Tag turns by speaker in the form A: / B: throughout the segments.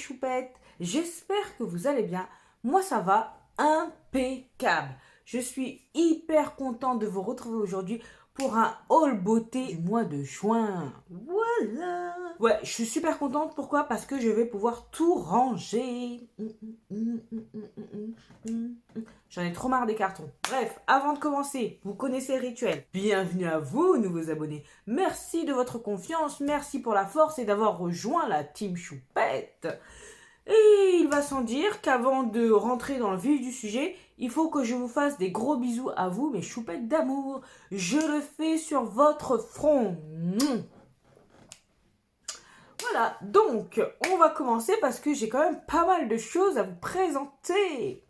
A: choupettes, j'espère que vous allez bien. Moi ça va impeccable. Je suis hyper contente de vous retrouver aujourd'hui pour un haul beauté du mois de juin. Voilà. Ouais, je suis super contente. Pourquoi? Parce que je vais pouvoir tout ranger. J'en ai trop marre des cartons. Bref, avant de commencer, vous connaissez le rituel. Bienvenue à vous, nouveaux abonnés. Merci de votre confiance, merci pour la force et d'avoir rejoint la team Choupette. Et il va sans dire qu'avant de rentrer dans le vif du sujet, il faut que je vous fasse des gros bisous à vous, mes choupettes d'amour. Je le fais sur votre front. Voilà, donc on va commencer parce que j'ai quand même pas mal de choses à vous présenter.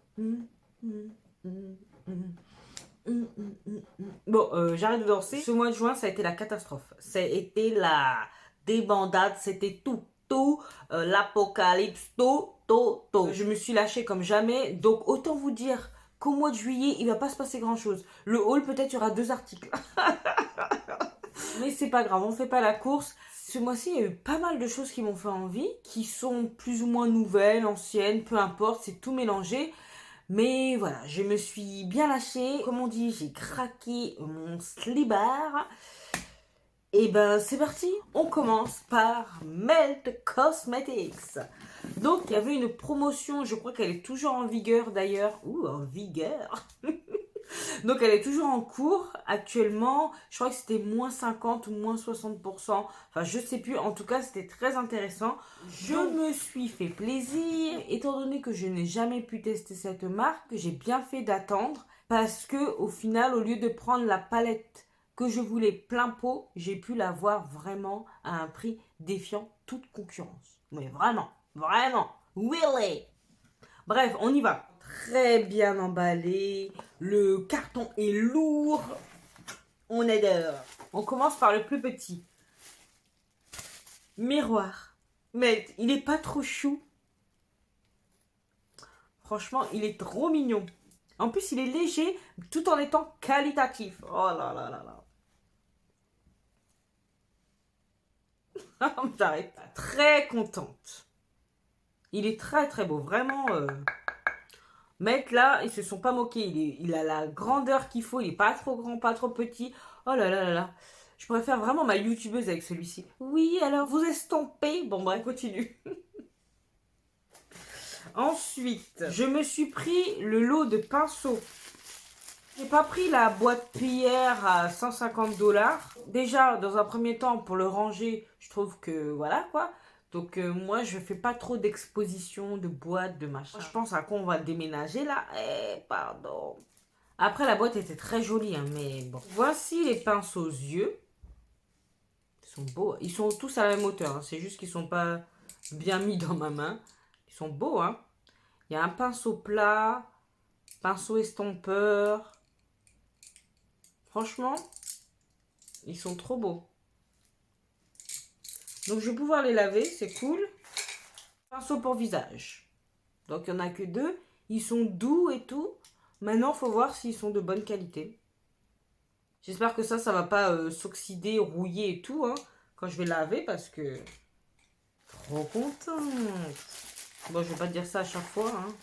A: Bon, j'arrête de danser. Ce mois de juin, ça a été la catastrophe. Ça a été la débandade, c'était tout. L'apocalypse, tout. Je me suis lâchée comme jamais. Donc, autant vous dire qu'au mois de juillet, il va pas se passer grand chose. Le haul, peut-être, il y aura 2 articles. Mais c'est pas grave, on fait pas la course. Ce mois-ci, il y a eu pas mal de choses qui m'ont fait envie, qui sont plus ou moins nouvelles, anciennes, peu importe, c'est tout mélangé. Mais voilà, je me suis bien lâchée. Comme on dit, j'ai craqué mon slibard. Et ben c'est parti. On commence par Melt Cosmetics. Donc il y avait une promotion, je crois qu'elle est toujours en vigueur d'ailleurs. Ouh, en vigueur. Donc elle est toujours en cours actuellement. Je crois que c'était moins 50 ou moins 60%. Enfin je sais plus. En tout cas c'était très intéressant. Je me suis fait plaisir. Étant donné que je n'ai jamais pu tester cette marque, j'ai bien fait d'attendre. Parce que au final, au lieu de prendre la palette que je voulais plein pot, j'ai pu l'avoir vraiment à un prix défiant toute concurrence. Mais vraiment, really. Bref, on y va. Très bien emballé. Le carton est lourd. On adore. On commence par le plus petit. Miroir. Mais il est pas trop chou. Franchement, il est trop mignon. En plus, il est léger tout en étant qualitatif. Oh là là là là. J'arrête pas. Très contente. Il est très très beau. Vraiment. Mec là, ils se sont pas moqués. Il a la grandeur qu'il faut. Il est pas trop grand, pas trop petit. Oh là là là là. Je préfère vraiment ma youtubeuse avec celui-ci. Oui, alors vous estompez. Bon, bref, continue. Ensuite, je me suis pris le lot de pinceaux. J'ai pas pris la boîte cuillère à 150$. Déjà, dans un premier temps, pour le ranger, je trouve que voilà quoi. Donc moi, je fais pas trop d'exposition, de boîtes, de machin. Je pense à quoi on va déménager là. Pardon. Après, la boîte était très jolie, hein, mais bon. Voici les pinceaux aux yeux. Ils sont beaux. Ils sont tous à la même hauteur. Hein. C'est juste qu'ils sont pas bien mis dans ma main. Ils sont beaux, hein. Il y a un pinceau plat, pinceau estompeur. Franchement, ils sont trop beaux. Donc, je vais pouvoir les laver, c'est cool. Pinceau pour visage. Donc, il n'y en a que 2. Ils sont doux et tout. Maintenant, il faut voir s'ils sont de bonne qualité. J'espère que ça va pas s'oxyder, rouiller et tout, hein, quand je vais laver, parce que... Trop contente. Bon, je vais pas te dire ça à chaque fois, hein.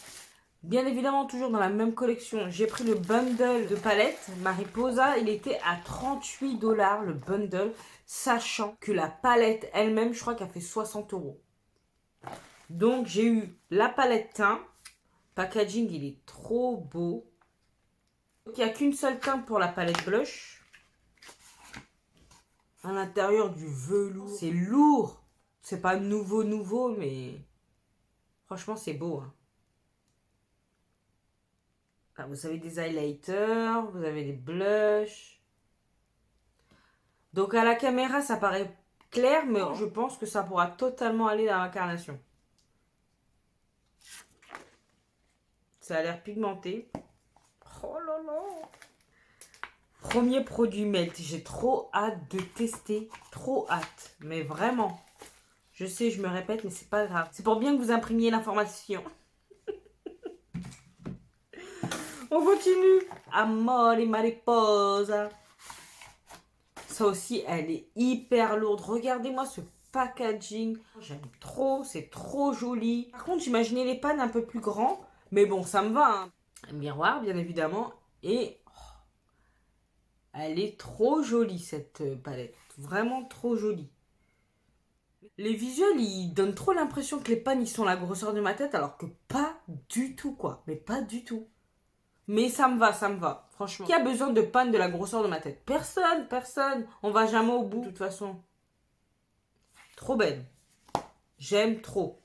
A: Bien évidemment, toujours dans la même collection, j'ai pris le bundle de palettes Mariposa. Il était à 38$ le bundle, sachant que la palette elle-même, je crois qu'elle fait 60€. Donc, j'ai eu la palette teint. Packaging, il est trop beau. Donc, il n'y a qu'une seule teinte pour la palette blush. À l'intérieur du velours. C'est lourd. C'est pas nouveau, mais franchement, c'est beau, hein. Vous avez des highlighters, vous avez des blushs. Donc à la caméra, ça paraît clair, mais je pense que ça pourra totalement aller dans l'incarnation. Ça a l'air pigmenté. Oh là là. Premier produit Melt. J'ai trop hâte de tester. Trop hâte. Mais vraiment. Je sais, je me répète, mais c'est pas grave. C'est pour bien que vous imprimiez l'information. On continue. Amore mariposa. Ça aussi, elle est hyper lourde. Regardez-moi ce packaging. J'aime trop, c'est trop joli. Par contre, j'imaginais les pannes un peu plus grands. Mais bon, ça me va. Hein. Un miroir, bien évidemment. Et elle est trop jolie, cette palette. Vraiment trop jolie. Les visuels, ils donnent trop l'impression que les pannes, ils sont la grosseur de ma tête, alors que pas du tout, quoi. Mais pas du tout. Mais ça me va, franchement. Qui a besoin de pannes de la grosseur de ma tête? Personne, personne. On va jamais au bout, de toute façon. Trop belle. J'aime trop.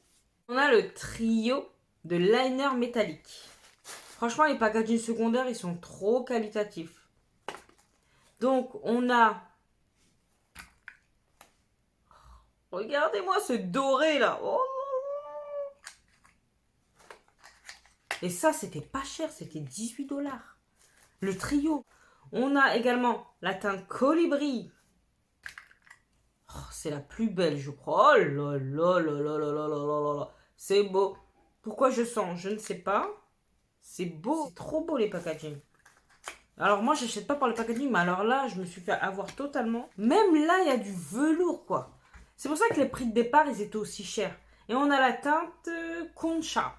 A: On a le trio de liner métallique. Franchement, les packaging secondaires, ils sont trop qualitatifs. Donc, on a... Regardez-moi ce doré, là. Oh. Et ça, c'était pas cher, c'était 18 $. Le trio. On a également la teinte colibri. Oh, c'est la plus belle, je crois. Oh là là là là là là là là là. C'est beau. Pourquoi je sens? Je ne sais pas. C'est beau. C'est trop beau, les packaging. Alors moi, j'achète pas par le packaging, mais alors là, je me suis fait avoir totalement. Même là, il y a du velours, quoi. C'est pour ça que les prix de départ, ils étaient aussi chers. Et on a la teinte Concha.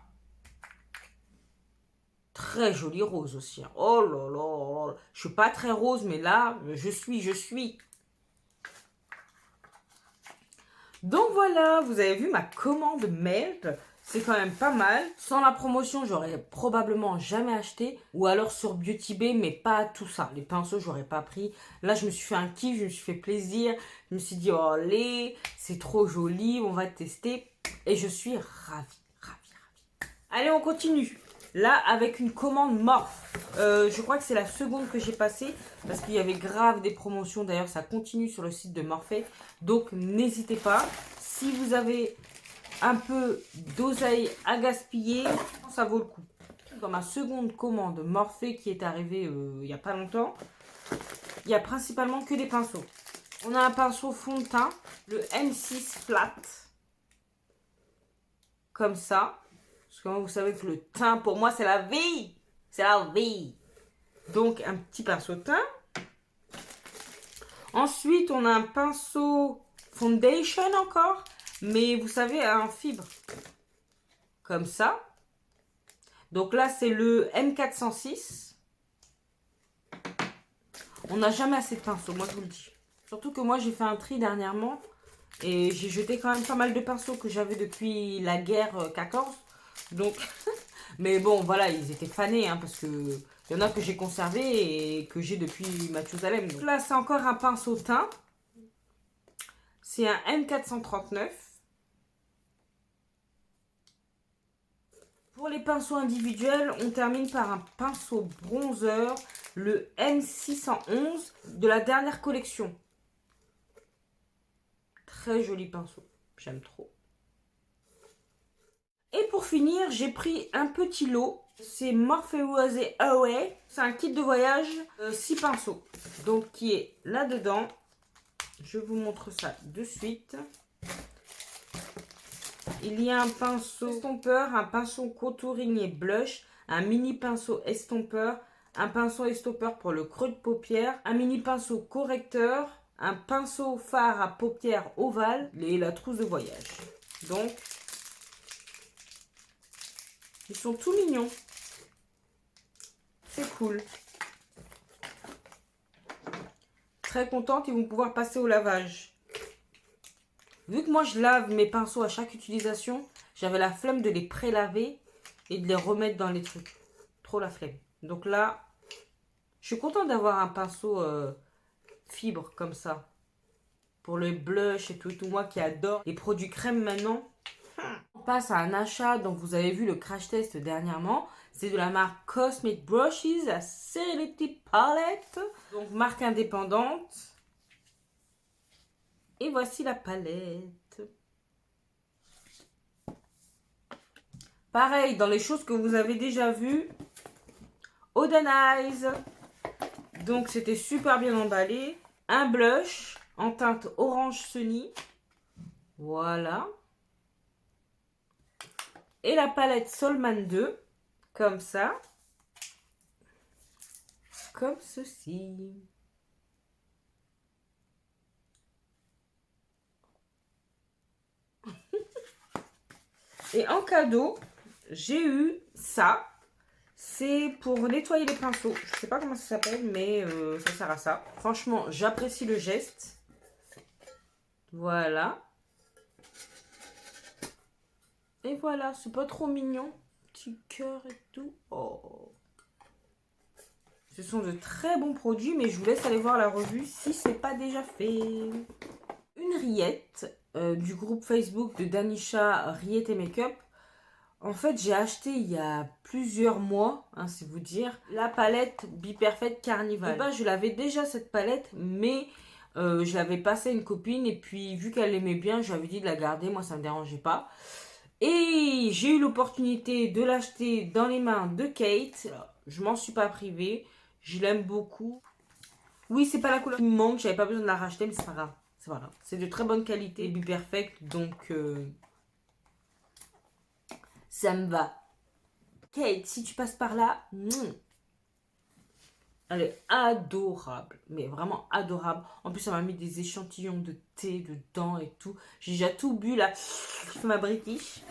A: Très joli rose aussi. Hein. Oh là là, là. Je suis pas très rose, mais là, je suis. Donc voilà, vous avez vu ma commande Melt. C'est quand même pas mal. Sans la promotion, j'aurais probablement jamais acheté. Ou alors sur Beauty Bay, mais pas tout ça. Les pinceaux, j'aurais pas pris. Là, je me suis fait un kiff, je me suis fait plaisir. Je me suis dit, oh allez, c'est trop joli, on va tester. Et je suis ravie. Allez, on continue. Là, avec une commande Morphe. Je crois que c'est la seconde que j'ai passée. Parce qu'il y avait grave des promotions. D'ailleurs, ça continue sur le site de Morphe. Donc, n'hésitez pas. Si vous avez un peu d'oseille à gaspiller, ça vaut le coup. Dans ma seconde commande Morphe qui est arrivée il n'y a pas longtemps, il n'y a principalement que des pinceaux. On a un pinceau fond de teint, le M6 Flat. Comme ça. Parce que vous savez que le teint, pour moi, c'est la vie. C'est la vie. Donc, un petit pinceau de teint. Ensuite, on a un pinceau foundation encore. Mais vous savez, en fibre. Comme ça. Donc là, c'est le M406. On n'a jamais assez de pinceaux, moi je vous le dis. Surtout que moi, j'ai fait un tri dernièrement. Et j'ai jeté quand même pas mal de pinceaux que j'avais depuis la guerre 14. Donc, mais bon, voilà, ils étaient fanés, hein, parce que il y en a que j'ai conservé et que j'ai depuis Mathusalem. Donc là, c'est encore un pinceau teint. C'est un M439. Pour les pinceaux individuels, on termine par un pinceau bronzer, le M611 de la dernière collection. Très joli pinceau, j'aime trop. Et pour finir, j'ai pris un petit lot. C'est Morphe Oase Away. C'est un kit de voyage, 6 pinceaux. Donc, qui est là-dedans. Je vous montre ça de suite. Il y a un pinceau estompeur, un pinceau contouring et blush, un mini pinceau estompeur, un pinceau estompeur pour le creux de paupière, un mini pinceau correcteur, un pinceau fard à paupières ovale et la trousse de voyage. Donc, ils sont tout mignons. C'est cool. Très contente, ils vont pouvoir passer au lavage. Vu que moi je lave mes pinceaux à chaque utilisation, j'avais la flemme de les prélaver et de les remettre dans les trucs. Trop la flemme. Donc là, je suis contente d'avoir un pinceau fibre comme ça. Pour le blush et tout moi qui adore les produits crème maintenant. On passe à un achat, donc vous avez vu le crash test dernièrement. C'est de la marque Cosmic Brushes, la Celebrity Palette. Donc marque indépendante. Et voici la palette. Pareil, dans les choses que vous avez déjà vues. Oden Eyes. Donc c'était super bien emballé. Un blush en teinte orange Sunny. Voilà. Et la palette Solman 2. Comme ça. Comme ceci. Et en cadeau, j'ai eu ça. C'est pour nettoyer les pinceaux. Je sais pas comment ça s'appelle, mais ça sert à ça. Franchement, j'apprécie le geste. Voilà. Et voilà, c'est pas trop mignon. Petit cœur et tout. Oh. Ce sont de très bons produits, mais je vous laisse aller voir la revue si c'est pas déjà fait. Une rillette du groupe Facebook de Danisha Rillette et Make-up. En fait, j'ai acheté il y a plusieurs mois, hein, c'est vous dire, la palette Be Perfect Carnival. Bah, je l'avais déjà cette palette, mais je l'avais passée à une copine et puis vu qu'elle l'aimait bien, j'avais dit de la garder, moi ça me dérangeait pas. Et j'ai eu l'opportunité de l'acheter dans les mains de Kate. Je m'en suis pas privée, je l'aime beaucoup. Oui, c'est pas la couleur qui me manque, j'avais pas besoin de la racheter, mais c'est pas grave. C'est pas grave. C'est de très bonne qualité, Be Perfect, donc ça me va. Kate, si tu passes par là, elle est adorable, mais vraiment adorable. En plus, elle m'a mis des échantillons de thé dedans et tout. J'ai déjà tout bu là. Je fais ma british.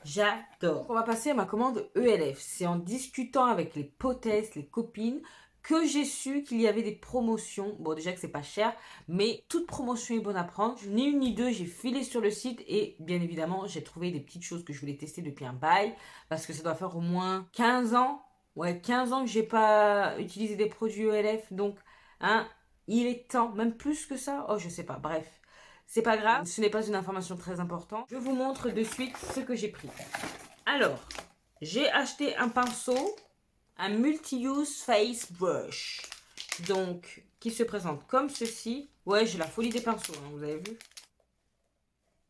A: J'adore. On va passer à ma commande ELF. C'est en discutant avec les potesses, les copines, que j'ai su qu'il y avait des promotions. Bon, déjà que c'est pas cher, mais toute promotion est bonne à prendre. Ni une ni deux, j'ai filé sur le site et bien évidemment, j'ai trouvé des petites choses que je voulais tester depuis un bail parce que ça doit faire au moins 15 ans. Ouais, 15 ans que j'ai pas utilisé des produits ELF, donc hein, il est temps, même plus que ça. Oh, je sais pas, bref. C'est pas grave, ce n'est pas une information très importante. Je vous montre de suite ce que j'ai pris. Alors, j'ai acheté un pinceau, un multi-use face brush. Donc, qui se présente comme ceci. Ouais, j'ai la folie des pinceaux, hein, vous avez vu.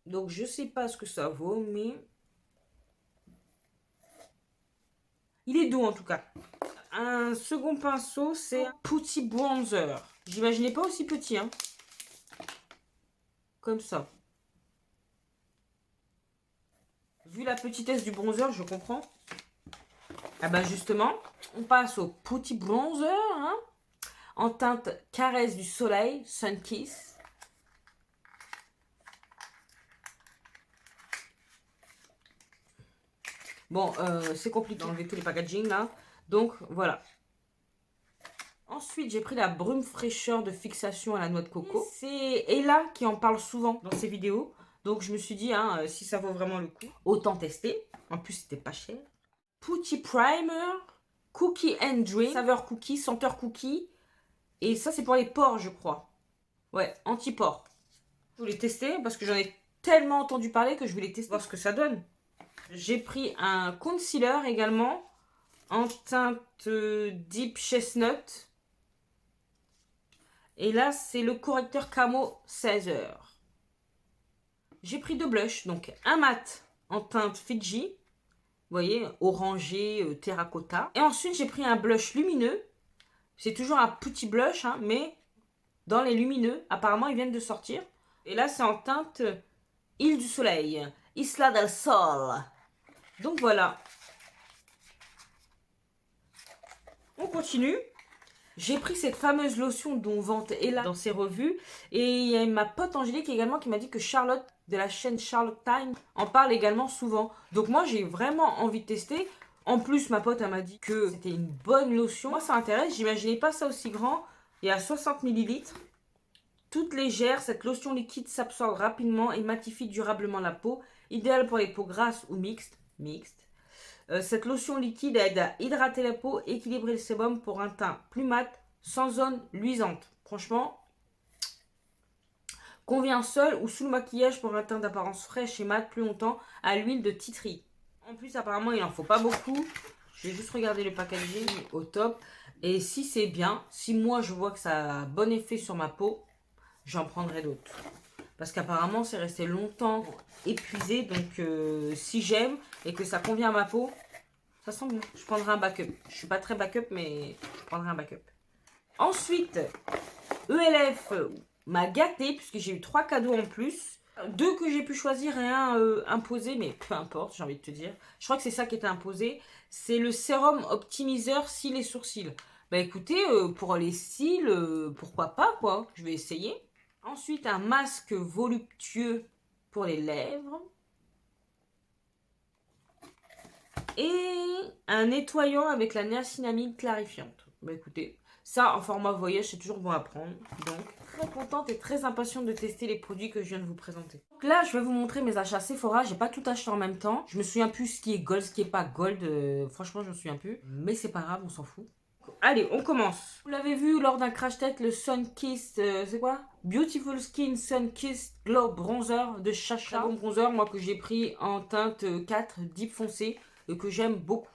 A: Donc, je sais pas ce que ça vaut, mais il est doux en tout cas. Un second pinceau, c'est un petit bronzer. J'imaginais pas aussi petit, hein. Comme ça. Vu la petitesse du bronzer, je comprends. Ah bah justement, on passe au petit bronzer, hein, en teinte caresse du soleil, Sun Kiss. Bon, c'est compliqué d'enlever tous les packaging là. Donc voilà. Ensuite, j'ai pris la brume fraîcheur de fixation à la noix de coco. C'est Ella qui en parle souvent dans ses vidéos. Donc je me suis dit, hein, si ça vaut vraiment le coup, autant tester. En plus, c'était pas cher. Petit primer, cookie and dream, saveur cookie, senteur cookie. Et ça, c'est pour les pores, je crois. Ouais, anti-pores. Je voulais tester parce que j'en ai tellement entendu parler que je voulais tester, voir ce que ça donne. J'ai pris un concealer également en teinte Deep Chestnut. Et là, c'est le correcteur Camo 16h. J'ai pris deux blushs, donc un mat en teinte Fiji. Vous voyez, orangé, terracotta. Et ensuite, j'ai pris un blush lumineux. C'est toujours un petit blush, hein, mais dans les lumineux. Apparemment, ils viennent de sortir. Et là, c'est en teinte Île du Soleil. Isla del Sol. Donc voilà. On continue. J'ai pris cette fameuse lotion dont vante Ella dans ses revues. Et il y a ma pote Angélique également qui m'a dit que Charlotte, de la chaîne Charlotte Time, en parle également souvent. Donc moi, j'ai vraiment envie de tester. En plus, ma pote, elle m'a dit que c'était une bonne lotion. Moi, ça m'intéresse. J'imaginais pas ça aussi grand. Il y a 60 ml. Toute légère, cette lotion liquide s'absorbe rapidement et matifie durablement la peau. Idéale pour les peaux grasses ou mixtes. Cette lotion liquide aide à hydrater la peau, équilibrer le sébum pour un teint plus mat, sans zone luisante. Franchement, convient seul ou sous le maquillage pour un teint d'apparence fraîche et mat plus longtemps à l'huile de titri. En plus, apparemment, il n'en faut pas beaucoup. Je vais juste regarder le packaging au top. Et si c'est bien, si moi je vois que ça a un bon effet sur ma peau, j'en prendrai d'autres. Parce qu'apparemment, c'est resté longtemps épuisé. Donc, si j'aime et que ça convient à ma peau, ça sent bon. Je prendrai un backup. Je suis pas très backup, mais je prendrai un backup. Ensuite, ELF m'a gâté puisque j'ai eu 3 cadeaux en plus. 2 que j'ai pu choisir et un imposé, mais peu importe, j'ai envie de te dire. Je crois que c'est ça qui était imposé. C'est le sérum optimiseur cils et sourcils. Bah écoutez, pour les cils, pourquoi pas quoi. Je vais essayer. Ensuite, un masque voluptueux pour les lèvres. Et un nettoyant avec la niacinamide clarifiante. Bah écoutez, ça en format voyage, c'est toujours bon à prendre. Donc, très contente et très impatiente de tester les produits que je viens de vous présenter. Donc là, je vais vous montrer mes achats Sephora. J'ai pas tout acheté en même temps. Je me souviens plus ce qui est gold, ce qui est pas gold. Franchement, je me souviens plus. Mais c'est pas grave, on s'en fout. Allez, on commence. Vous l'avez vu lors d'un crash test, le Sun Kissed, c'est quoi? Beautiful Skin Sun Kissed Glow Bronzer de Chacha. Bon bronzer, moi que j'ai pris en teinte 4 Deep foncé et que j'aime beaucoup.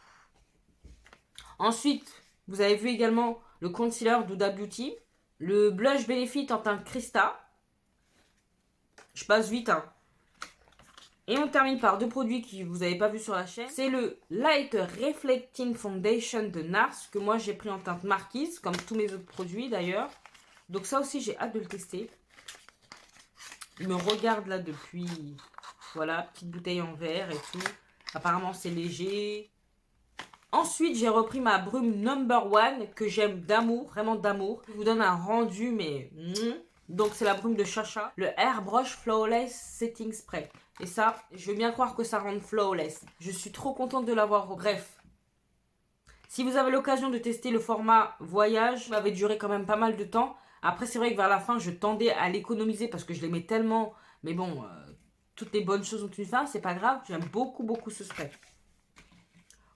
A: Ensuite, vous avez vu également le concealer d'Huda Beauty, le blush Benefit en teinte Krista. Je passe vite, hein. Et on termine par deux produits que vous n'avez pas vu sur la chaîne. C'est le Light Reflecting Foundation de NARS, que moi j'ai pris en teinte marquise, comme tous mes autres produits d'ailleurs. Donc ça aussi j'ai hâte de le tester. Il me regarde là depuis, voilà, petite bouteille en verre et tout. Apparemment c'est léger. Ensuite j'ai repris ma brume number one, que j'aime d'amour, vraiment d'amour. Je vous donne un rendu mais... Donc c'est la brume de Chacha, le Airbrush Flawless Setting Spray. Et ça, je veux bien croire que ça rend flawless. Je suis trop contente de l'avoir. Bref, si vous avez l'occasion de tester le format voyage, ça avait duré quand même pas mal de temps. Après, c'est vrai que vers la fin, je tendais à l'économiser parce que je l'aimais tellement. Mais bon, toutes les bonnes choses ont une fin, c'est pas grave. J'aime beaucoup, beaucoup ce spray.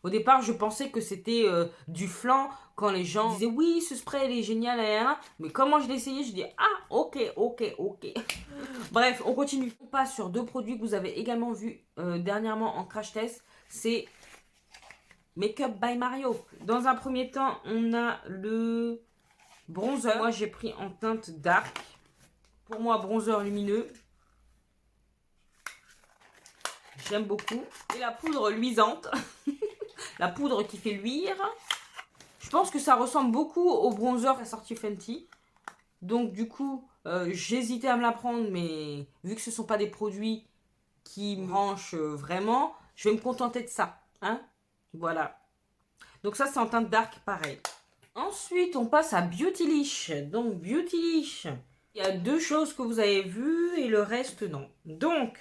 A: Au départ, je pensais que c'était du flan quand les gens disaient oui, ce spray il est génial, mais comment je l'ai essayé, je dis ah, ok. Bref, on continue. On passe sur deux produits que vous avez également vus dernièrement en crash test. C'est Makeup by Mario. Dans un premier temps, on a le bronzer. Moi, j'ai pris en teinte dark. Pour moi, bronzer lumineux. J'aime beaucoup. Et la poudre luisante. La poudre qui fait luire. Je pense que ça ressemble beaucoup au bronzer assorti Fenty. Donc du coup, j'hésitais à me la prendre, mais vu que ce ne sont pas des produits qui me branchent vraiment, je vais me contenter de ça. Hein, voilà. Donc ça, c'est en teinte dark, pareil. Ensuite, on passe à Beautylish. Donc Beautylish, il y a deux choses que vous avez vues et le reste non. Donc,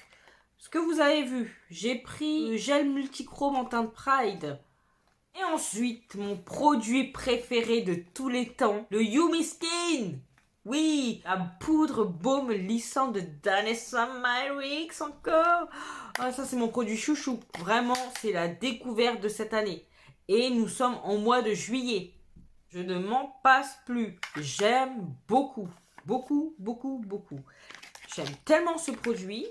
A: ce que vous avez vu, j'ai pris le gel multichrome en teinte Pride. Et ensuite, mon produit préféré de tous les temps, le Yumi Skin. Oui, la poudre baume lissant de Danessa Myricks encore. Ah, ça, c'est mon produit chouchou. Vraiment, c'est la découverte de cette année. Et nous sommes en mois de juillet. Je ne m'en passe plus. J'aime beaucoup. Beaucoup. J'aime tellement ce produit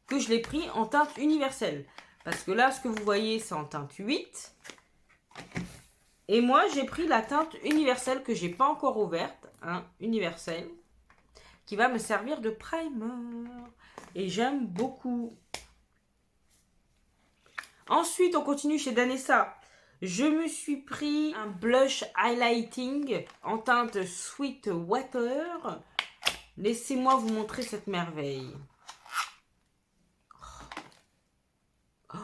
A: que je l'ai pris en teinte universelle. Parce que là, ce que vous voyez, c'est en teinte 8. Et moi, j'ai pris la teinte universelle que j'ai pas encore ouverte, hein, universelle, qui va me servir de primer. Et j'aime beaucoup. Ensuite, on continue chez Danessa. Je me suis pris un blush highlighting en teinte Sweet Water. Laissez-moi vous montrer cette merveille. Oh,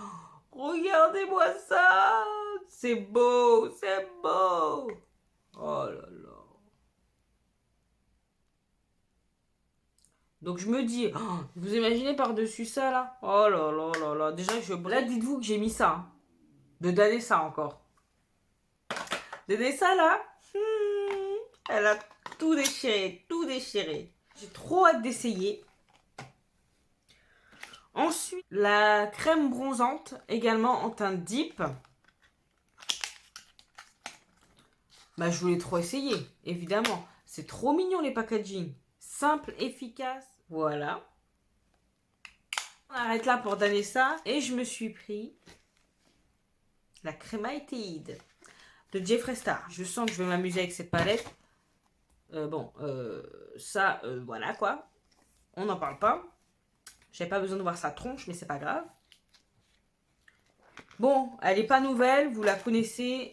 A: regardez-moi ça! C'est beau, c'est beau. Oh là là. Donc je me dis, oh, vous imaginez par-dessus ça là? Oh là là là là. Déjà, là, dites-vous que j'ai mis ça. Hein. De Danessa encore. Danessa là, elle a tout déchiré, tout déchiré. J'ai trop hâte d'essayer. Ensuite, la crème bronzante, également en teinte deep. Bah, je voulais trop essayer, évidemment. C'est trop mignon les packaging. Simple, efficace. Voilà. On arrête là pour Danessa. Et je me suis pris la Cremated de Jeffree Star. Je sens que je vais m'amuser avec cette palette. Voilà quoi. On n'en parle pas. J'avais pas besoin de voir sa tronche, mais c'est pas grave. Bon, elle n'est pas nouvelle, vous la connaissez.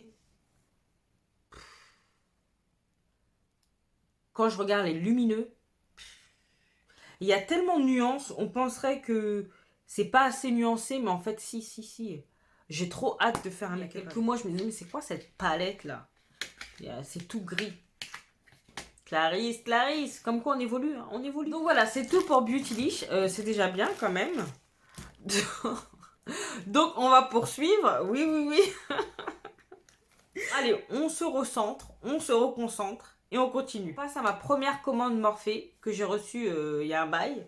A: Quand je regarde les lumineux, il y a tellement de nuances, on penserait que c'est pas assez nuancé, mais en fait, si. J'ai trop hâte de faire un make-up. Il y a quelques mois, je me disais, mais c'est quoi cette palette-là? C'est tout gris. Clarisse, comme quoi on évolue, hein, on évolue. Donc voilà, c'est tout pour Beautylish. C'est déjà bien quand même. Donc, on va poursuivre. Oui, oui, oui. Allez, on se recentre, on se reconcentre et on continue. Je passe à ma première commande Morphée que j'ai reçue il y a un bail.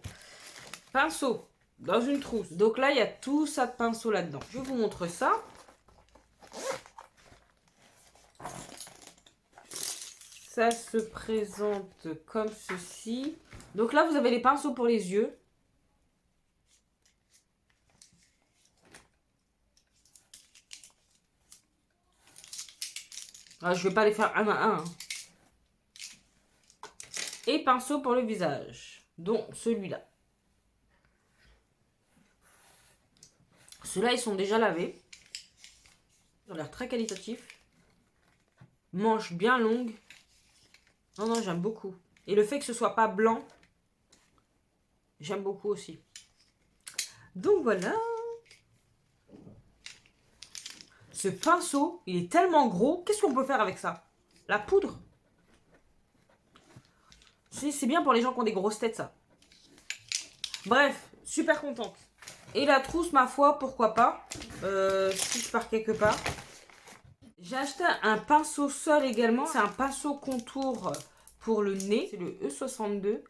A: Pinceau dans une trousse. Donc là, il y a tout ça de pinceau là-dedans. Je vous montre ça. Ça se présente comme ceci. Donc là, vous avez les pinceaux pour les yeux. Ah, je vais pas les faire un à un. Hein. Et pinceau pour le visage, dont celui-là. Ceux-là, ils sont déjà lavés. Ils ont l'air très qualitatifs. Manches bien longues. Non, non, j'aime beaucoup. Et le fait que ce soit pas blanc, j'aime beaucoup aussi. Donc voilà. Ce pinceau, il est tellement gros. Qu'est-ce qu'on peut faire avec ça? La poudre. C'est bien pour les gens qui ont des grosses têtes, ça. Bref, super contente. Et la trousse, ma foi, pourquoi pas. Si je pars quelque part. J'ai acheté un pinceau seul également. C'est un pinceau contour pour le nez. C'est le E62.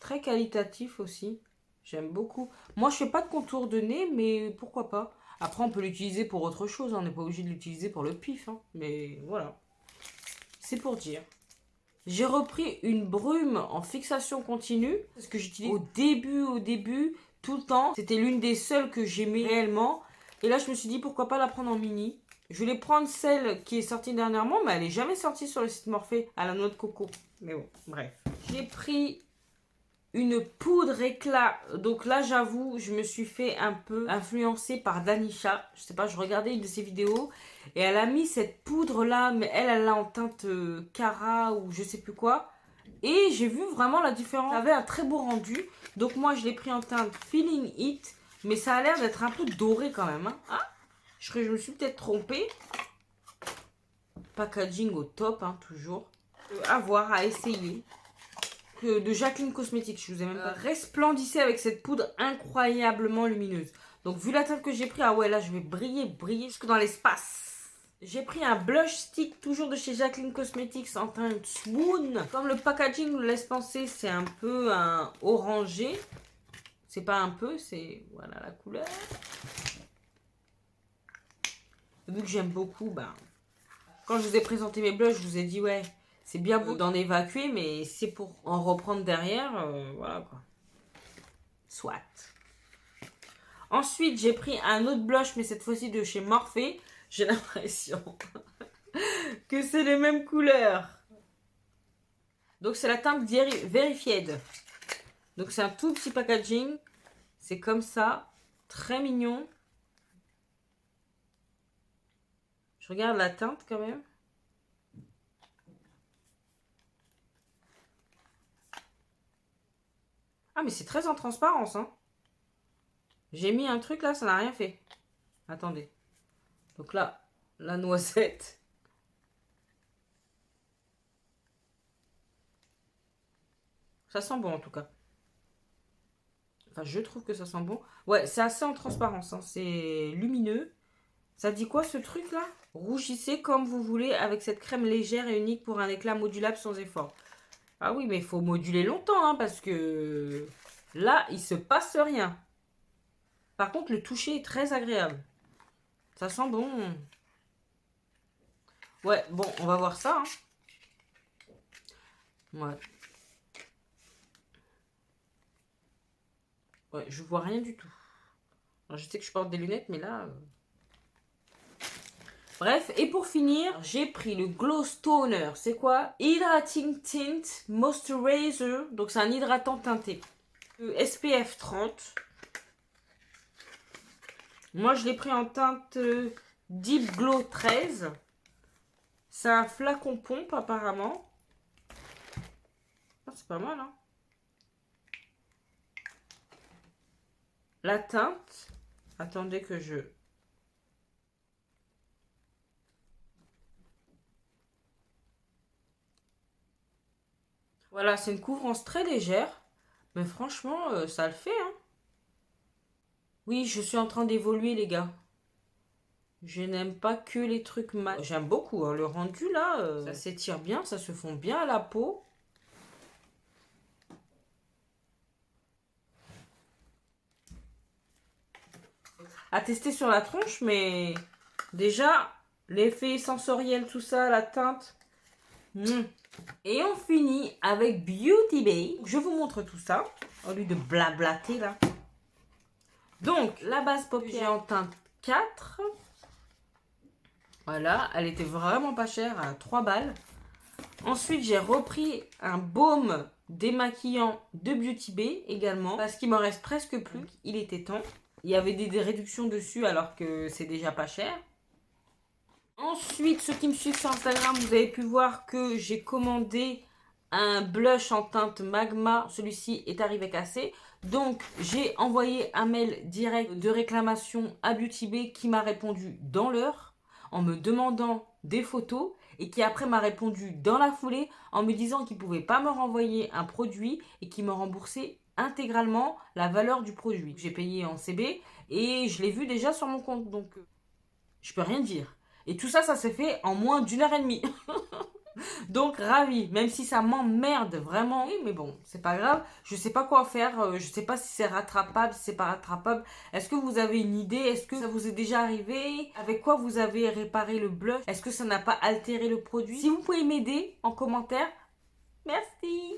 A: Très qualitatif aussi. J'aime beaucoup. Moi, je fais pas de contour de nez, mais pourquoi pas. Après, on peut l'utiliser pour autre chose. On n'est pas obligé de l'utiliser pour le pif. Hein. Mais voilà. C'est pour dire. J'ai repris une brume en fixation continue. Parce que j'utilise au début, tout le temps. C'était l'une des seules que j'aimais réellement. Et là, je me suis dit, pourquoi pas la prendre en mini. Je voulais prendre celle qui est sortie dernièrement, mais elle n'est jamais sortie sur le site Morphée à la noix de coco. Mais bon, bref. J'ai pris une poudre éclat. Donc là, j'avoue, je me suis fait un peu influencer par Danisha. Je sais pas, je regardais une de ses vidéos et elle a mis cette poudre là, mais elle l'a en teinte Cara ou je sais plus quoi. Et j'ai vu vraiment la différence. Ça avait un très beau rendu. Donc moi, je l'ai pris en teinte Feeling It, mais ça a l'air d'être un peu doré quand même. Hein. Ah, je me suis peut-être trompée. Packaging au top, hein, toujours. À voir, à essayer. De Jacqueline Cosmetics, je vous ai même pas resplendissait avec cette poudre incroyablement lumineuse. Donc vu la teinte que j'ai pris, ah ouais là je vais briller jusque dans l'espace. J'ai pris un blush stick toujours de chez Jacqueline Cosmetics en teinte Swoon. Comme le packaging nous laisse penser, c'est un peu un orangé. C'est pas un peu, c'est voilà la couleur. Vu que j'aime beaucoup, ben quand je vous ai présenté mes blushs, je vous ai dit ouais. C'est bien beau d'en évacuer, mais c'est pour en reprendre derrière. Voilà quoi. Soit. Ensuite, j'ai pris un autre blush, mais cette fois-ci de chez Morphée. J'ai l'impression que c'est les mêmes couleurs. Donc, c'est la teinte Verified. Donc, c'est un tout petit packaging. C'est comme ça. Très mignon. Je regarde la teinte quand même. Ah, mais c'est très en transparence, hein. J'ai mis un truc là, ça n'a rien fait. Attendez. Donc là, la noisette. Ça sent bon en tout cas. Enfin, je trouve que ça sent bon. Ouais, c'est assez en transparence. Hein. C'est lumineux. Ça dit quoi ce truc là? Rougissez comme vous voulez avec cette crème légère et unique pour un éclat modulable sans effort. Ah oui, mais il faut moduler longtemps hein, parce que là, il se passe rien. Par contre, le toucher est très agréable. Ça sent bon. Ouais, bon, on va voir ça. Hein. Ouais. Ouais, je vois rien du tout. Alors, je sais que je porte des lunettes, mais là... Bref, et pour finir, j'ai pris le Glow Toner. C'est quoi? Hydrating Tint Moisturizer. Donc, c'est un hydratant teinté. SPF 30. Moi, je l'ai pris en teinte Deep Glow 13. C'est un flacon pompe, apparemment. Ah, c'est pas mal, hein? La teinte. Attendez que je... Voilà, c'est une couvrance très légère. Mais franchement, ça le fait, hein. Oui, je suis en train d'évoluer, les gars. Je n'aime pas que les trucs mat. J'aime beaucoup hein, le rendu là. Ça s'étire bien, ça se fond bien à la peau. À tester sur la tronche, mais déjà, l'effet sensoriel, tout ça, la teinte. Et on finit avec Beauty Bay. Je vous montre tout ça, au lieu de blablater là. Donc, la base paupière en teinte 4. Voilà, elle était vraiment pas chère, à 3 balles. Ensuite, j'ai repris un baume démaquillant de Beauty Bay également, parce qu'il m'en reste presque plus. Il était temps. Il y avait des réductions dessus alors que c'est déjà pas cher. Ensuite, ceux qui me suivent sur Instagram, vous avez pu voir que j'ai commandé un blush en teinte magma. Celui-ci est arrivé cassé. Donc, j'ai envoyé un mail direct de réclamation à Beauty Bay qui m'a répondu dans l'heure en me demandant des photos et qui après m'a répondu dans la foulée en me disant qu'il ne pouvait pas me renvoyer un produit et qu'il me remboursait intégralement la valeur du produit. J'ai payé en CB et je l'ai vu déjà sur mon compte. Donc, je peux rien dire. Et tout ça, ça s'est fait en moins d'1 h 30. Donc ravi, même si ça m'emmerde vraiment. Oui, mais bon, c'est pas grave. Je sais pas quoi faire. Je sais pas si c'est rattrapable, si c'est pas rattrapable. Est-ce que vous avez une idée? Est-ce que ça vous est déjà arrivé? Avec quoi vous avez réparé le blush? Est-ce que ça n'a pas altéré le produit? Si vous pouvez m'aider en commentaire, merci.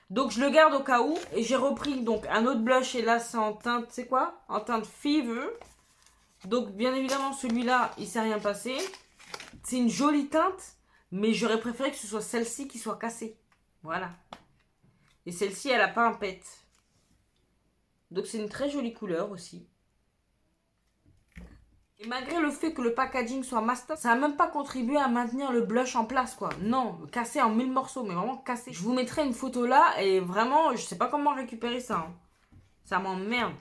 A: Donc je le garde au cas où. Et j'ai repris donc un autre blush. Et là, c'est en teinte, c'est quoi? En teinte Fever. Donc, bien évidemment, celui-là, il ne s'est rien passé. C'est une jolie teinte, mais j'aurais préféré que ce soit celle-ci qui soit cassée. Voilà. Et celle-ci, elle n'a pas un pet. Donc, c'est une très jolie couleur aussi. Et malgré le fait que le packaging soit master, ça n'a même pas contribué à maintenir le blush en place, quoi. Non, cassé en 1000 morceaux, mais vraiment cassé. Je vous mettrai une photo là, et vraiment, je sais pas comment récupérer ça. Hein. Ça m'emmerde.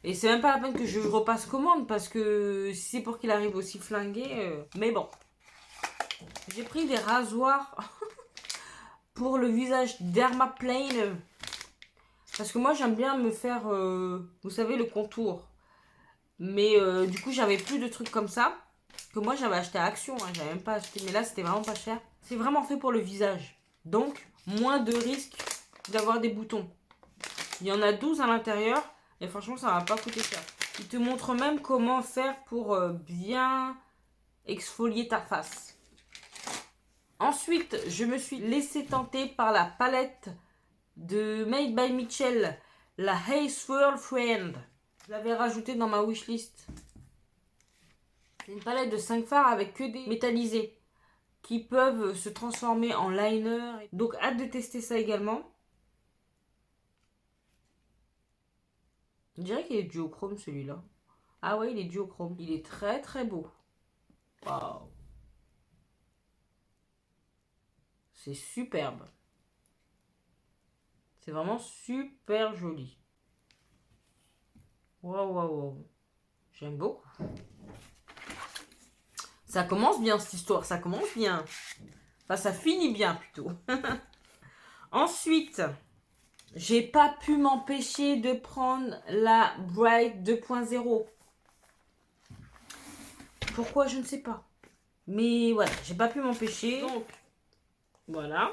A: Et c'est même pas la peine que je repasse commande parce que si c'est pour qu'il arrive aussi flingué. Mais bon. J'ai pris des rasoirs pour le visage Dermaplane. Parce que moi j'aime bien me faire, vous savez, le contour. Mais du coup j'avais plus de trucs comme ça. Que moi j'avais acheté à Action. Hein, j'avais même pas acheté. Mais là c'était vraiment pas cher. C'est vraiment fait pour le visage. Donc moins de risque d'avoir des boutons. Il y en a 12 à l'intérieur. Et franchement, ça va pas coûter cher. Il te montre même comment faire pour bien exfolier ta face. Ensuite, je me suis laissé tenter par la palette de Made by Mitchell, la Hey Swirl Friend. Je l'avais rajoutée dans ma wishlist. C'est une palette de 5 fards avec que des métallisés qui peuvent se transformer en liner. Donc, hâte de tester ça également. Je dirais qu'il est duochrome celui-là. Ah ouais, il est duochrome. Il est très très beau. Waouh. C'est superbe. C'est vraiment super joli. Waouh, waouh, waouh. J'aime beaucoup. Ça commence bien cette histoire, ça commence bien. Enfin, ça finit bien plutôt. Ensuite, j'ai pas pu m'empêcher de prendre la Bright 2.0. Pourquoi, je ne sais pas. Mais voilà, j'ai pas pu m'empêcher. Donc, voilà.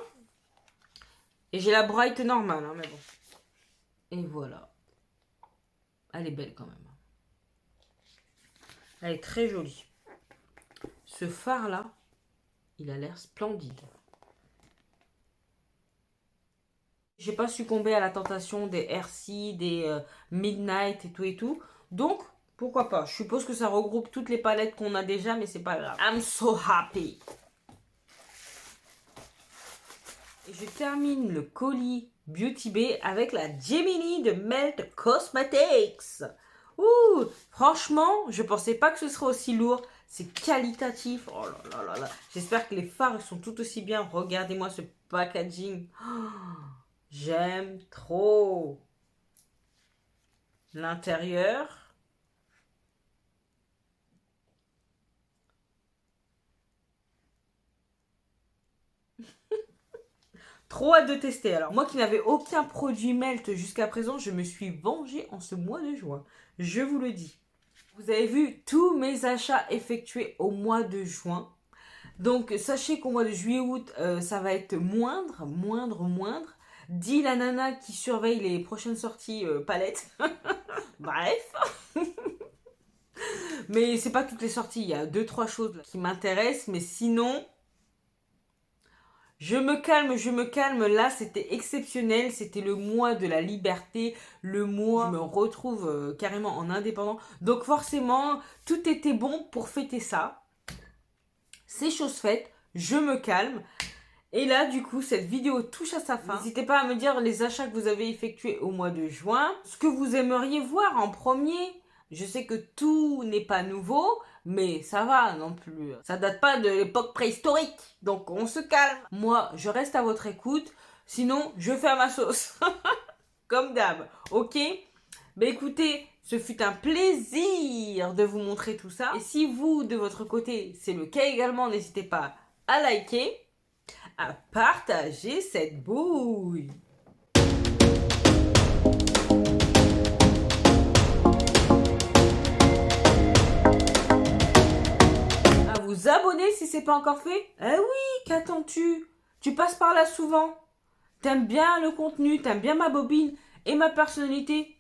A: Et j'ai la Bright normale, hein, mais bon. Et voilà. Elle est belle quand même. Elle est très jolie. Ce phare-là, il a l'air splendide. J'ai pas succombé à la tentation des RC, des Midnight et tout et tout. Donc, pourquoi pas. Je suppose que ça regroupe toutes les palettes qu'on a déjà, mais c'est pas grave. I'm so happy. Et je termine le colis Beauty Bay avec la Gemini de Melt Cosmetics. Ouh, franchement, je pensais pas que ce serait aussi lourd. C'est qualitatif. Oh là là là là. J'espère que les fards sont tout aussi bien. Regardez-moi ce packaging. Oh, j'aime trop. L'intérieur. Trop hâte de tester. Alors, moi qui n'avais aucun produit Melt jusqu'à présent, je me suis vengée en ce mois de juin. Je vous le dis. Vous avez vu tous mes achats effectués au mois de juin. Donc, sachez qu'au mois de juillet-août, ça va être moindre. Dit la nana qui surveille les prochaines sorties palettes. Bref. Mais c'est pas toutes les sorties. Il y a 2-3 choses qui m'intéressent. Mais sinon... je me calme. Là, c'était exceptionnel. C'était le mois de la liberté. Le mois où je me retrouve carrément en indépendant. Donc forcément, tout était bon pour fêter ça. C'est chose faite. Je me calme. Et là, du coup, cette vidéo touche à sa fin. N'hésitez pas à me dire les achats que vous avez effectués au mois de juin. Ce que vous aimeriez voir en premier. Je sais que tout n'est pas nouveau, mais ça va non plus. Ça date pas de l'époque préhistorique. Donc, on se calme. Moi, je reste à votre écoute. Sinon, je fais à ma sauce. Comme d'hab. Ok ? Ben écoutez, ce fut un plaisir de vous montrer tout ça. Et si vous, de votre côté, c'est le cas également, n'hésitez pas à liker, à partager cette bouille. À vous abonner si c'est pas encore fait. Eh oui, qu'attends-tu? Tu passes par là souvent. T'aimes bien le contenu, t'aimes bien ma bobine et ma personnalité.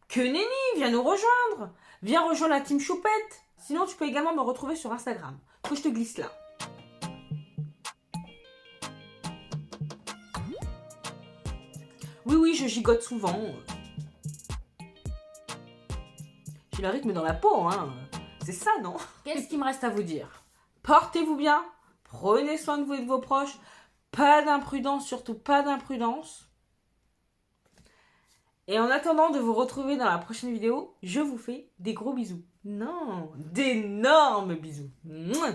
A: Que nenni, viens nous rejoindre. Viens rejoindre la team Choupette. Sinon, tu peux également me retrouver sur Instagram, que je te glisse là. Oui, je gigote souvent. J'ai le rythme dans la peau, hein. C'est ça, non? Qu'est-ce qu'il me reste à vous dire? Portez-vous bien, prenez soin de vous et de vos proches. Pas d'imprudence, surtout pas d'imprudence. Et en attendant de vous retrouver dans la prochaine vidéo, je vous fais des gros bisous. Non, d'énormes bisous. Mouah.